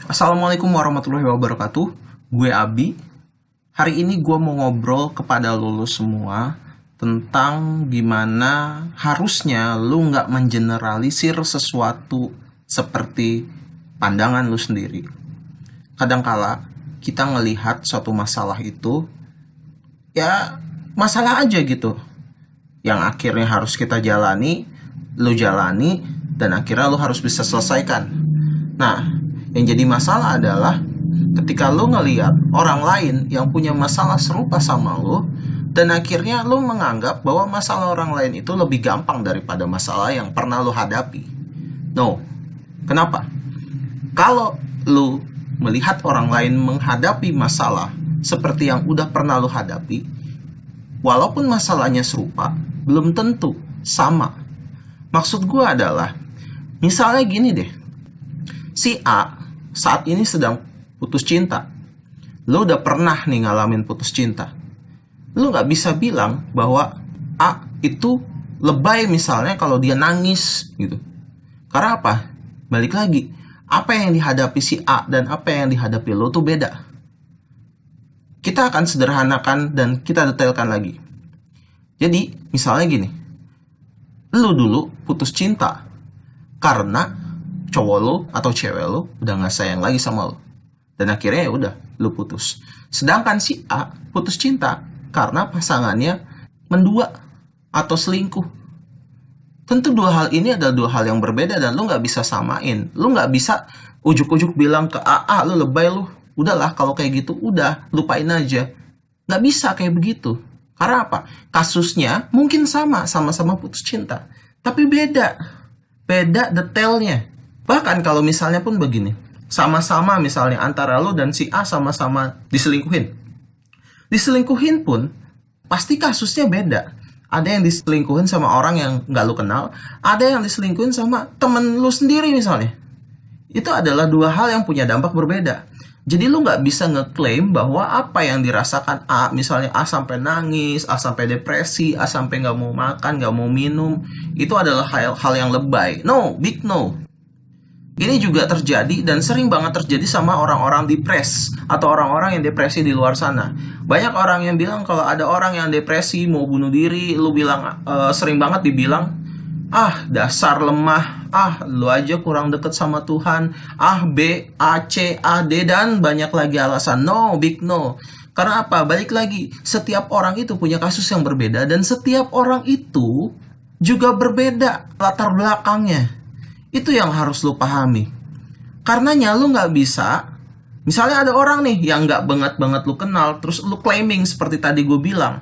Assalamualaikum warahmatullahi wabarakatuh. Gue Abi. Hari ini gue mau ngobrol kepada lo semua tentang gimana harusnya lo nggak mengeneralisir sesuatu seperti pandangan lo sendiri. Kadangkala kita ngelihat suatu masalah itu, ya masalah aja gitu. Yang akhirnya harus kita jalani, lo jalani, dan akhirnya lo harus bisa selesaikan. Nah, yang jadi masalah adalah ketika lo ngelihat orang lain yang punya masalah serupa sama lo, dan akhirnya lo menganggap bahwa masalah orang lain itu lebih gampang daripada masalah yang pernah lo hadapi. No, kenapa? Kalau lo melihat orang lain menghadapi masalah seperti yang udah pernah lo hadapi, walaupun masalahnya serupa, belum tentu sama. Maksud gue adalah, misalnya gini deh, si A saat ini sedang putus cinta. Lo udah pernah nih ngalamin putus cinta. Lo gak bisa bilang bahwa A itu lebay misalnya kalau dia nangis gitu. Karena apa? Balik lagi, apa yang dihadapi si A dan apa yang dihadapi lo tuh beda. Kita akan sederhanakan dan kita detailkan lagi. Jadi misalnya gini, lo dulu putus cinta karena cowok lo atau cewek lo udah gak sayang lagi sama lo, dan akhirnya ya udah lo putus. Sedangkan si A putus cinta karena pasangannya mendua atau selingkuh. Tentu dua hal ini adalah dua hal yang berbeda dan lo gak bisa samain. Lo gak bisa ujuk-ujuk bilang ke A, lo lebay lo, udahlah kalau kayak gitu udah lupain aja. Gak bisa kayak begitu. Karena apa? Kasusnya mungkin sama-sama putus cinta, tapi beda detailnya. Bahkan kalau misalnya pun begini, sama-sama misalnya antara lo dan si A sama-sama diselingkuhin pun pasti kasusnya beda. Ada yang diselingkuhin sama orang yang gak lo kenal, ada yang diselingkuhin sama temen lo sendiri misalnya. Itu adalah dua hal yang punya dampak berbeda. Jadi lu gak bisa ngeklaim bahwa apa yang dirasakan A, misalnya A sampai nangis, A sampai depresi, A sampai gak mau makan, gak mau minum, itu adalah hal yang lebay. No, big no. Ini juga terjadi dan sering banget terjadi sama orang-orang depres atau orang-orang yang depresi di luar sana. Banyak orang yang bilang kalau ada orang yang depresi mau bunuh diri, lu bilang sering banget dibilang, dasar lemah, lu aja kurang deket sama Tuhan, B, A, C, A, D, dan banyak lagi alasan. No, big no. Karena apa? Balik lagi, setiap orang itu punya kasus yang berbeda dan setiap orang itu juga berbeda latar belakangnya. Itu yang harus lu pahami. Karenanya lu gak bisa, misalnya ada orang nih yang gak banget lu kenal, terus lu claiming seperti tadi gue bilang.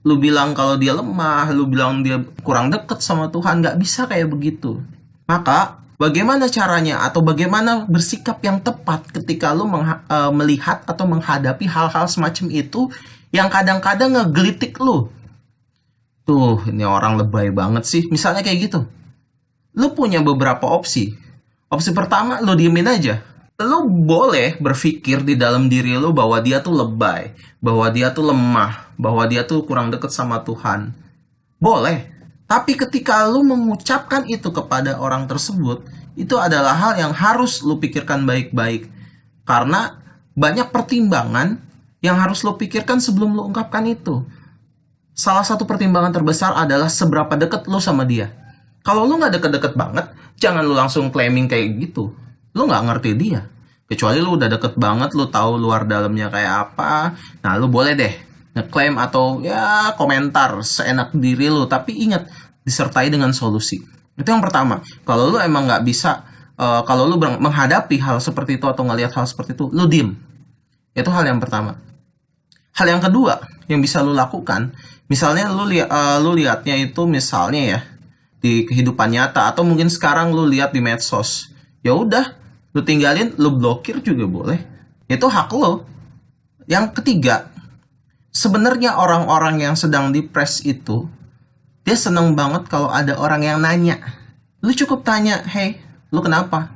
Lu bilang kalau dia lemah, lu bilang dia kurang deket sama Tuhan, gak bisa kayak begitu. Maka, bagaimana caranya atau bagaimana bersikap yang tepat ketika lu melihat atau menghadapi hal-hal semacam itu yang kadang-kadang ngegelitik lu. Tuh, ini orang lebay banget sih. Misalnya kayak gitu. Lu punya beberapa opsi. Opsi pertama, lu diemin aja. Lu boleh berpikir di dalam diri lu bahwa dia tuh lebay, bahwa dia tuh lemah, bahwa dia tuh kurang deket sama Tuhan. Boleh. Tapi ketika lu mengucapkan itu kepada orang tersebut, itu adalah hal yang harus lu pikirkan baik-baik. Karena banyak pertimbangan yang harus lu pikirkan sebelum lu ungkapkan itu. Salah satu pertimbangan terbesar adalah seberapa deket lu sama dia. Kalau lu gak deket-deket banget, jangan lu langsung claiming kayak gitu. Lu gak ngerti dia. Kecuali lu udah deket banget, lu tahu luar dalamnya kayak apa. Nah, lu boleh deh ngeklaim atau ya komentar seenak diri lu. Tapi ingat, disertai dengan solusi. Itu yang pertama. Kalau lu emang gak bisa, kalau lu menghadapi hal seperti itu atau ngelihat hal seperti itu, lu diem. Itu hal yang pertama. Hal yang kedua yang bisa lu lakukan, misalnya lu lihatnya itu misalnya ya di kehidupan nyata atau mungkin sekarang lu lihat di medsos. Ya udah, lu tinggalin, lu blokir juga boleh. Itu hak lo. Yang ketiga, sebenarnya orang-orang yang sedang depres itu, dia seneng banget kalau ada orang yang nanya. Lu cukup tanya, hey, lu kenapa?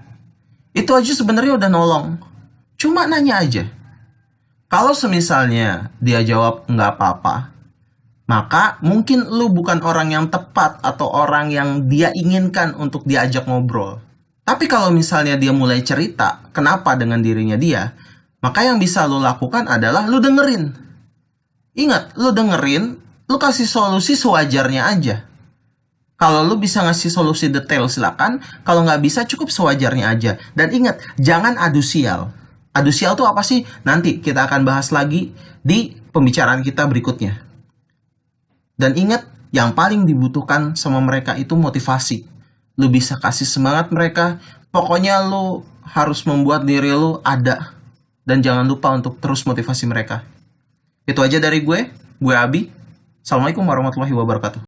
Itu aja sebenarnya udah nolong. Cuma nanya aja. Kalau semisalnya dia jawab nggak apa-apa, maka mungkin lu bukan orang yang tepat atau orang yang dia inginkan untuk diajak ngobrol. Tapi kalau misalnya dia mulai cerita kenapa dengan dirinya dia, maka yang bisa lo lakukan adalah lo dengerin. Ingat, lo dengerin, lo kasih solusi sewajarnya aja. Kalau lu bisa ngasih solusi detail silakan, kalau nggak bisa cukup sewajarnya aja. Dan ingat, jangan adu sial. Adu sial tuh apa sih? Nanti kita akan bahas lagi di pembicaraan kita berikutnya. Dan ingat, yang paling dibutuhkan sama mereka itu motivasi. Lu bisa kasih semangat mereka, pokoknya lu harus membuat diri lu ada. Dan jangan lupa untuk terus motivasi mereka. Itu aja dari gue Abi. Assalamualaikum warahmatullahi wabarakatuh.